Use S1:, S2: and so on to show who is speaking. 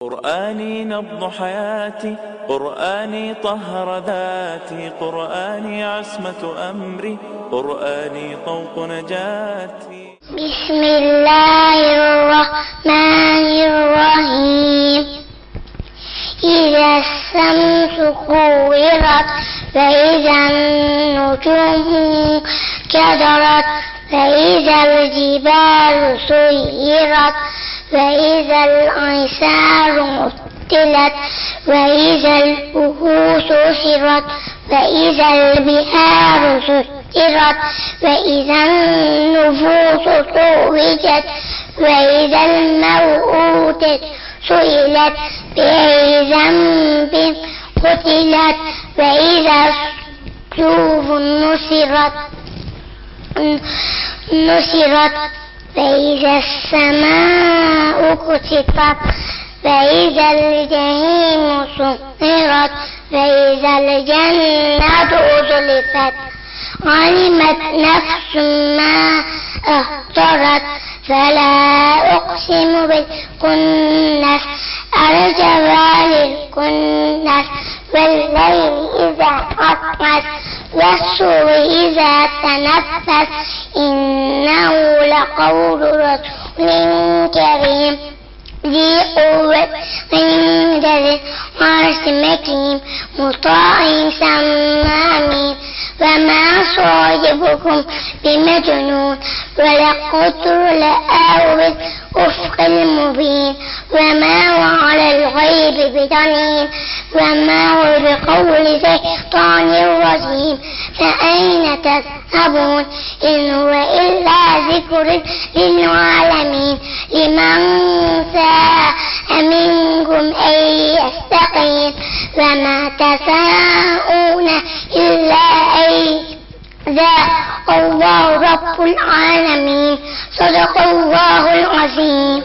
S1: قرآني نبض حياتي، قرآني طهر ذاتي، قرآني عصمة أمري، قرآني طوق نجاتي.
S2: بسم الله الرحمن الرحيم. إذا الشمس كورت وإذا النجوم كدرت وإذا الجبال سيرت وإذا العشار عطلت وإذا الوحوش حشرت وإذا البحار سجرت وإذا النفوس زوجت وإذا الموءودة سئلت بأي ذنب قتلت وإذا الصحف نشرت وإذا السماء كشطت وإذا الجحيم سعرت وإذا الجنة أزلفت علمت نفس ما أحضرت فلا أقسم بالكنس الجوار الكنس والليل إذا عسعس والصبح إذا تنفس إنه لقول رسول كريم ذي قوة عند ذي العرش مكين مطاع ثم أمين وما صاحبكم بمجنون ولقد رآه بالأفق المبين وما هو على الغيب بضنين وما هو بقول شيطان رجيم فأين تذهبون إن هو إلا ذكر للعالمين لمن شاء منكم أن يستقيم وما تشاءون إلا أن يشاء الله رب العالمين. صدق الله العظيم.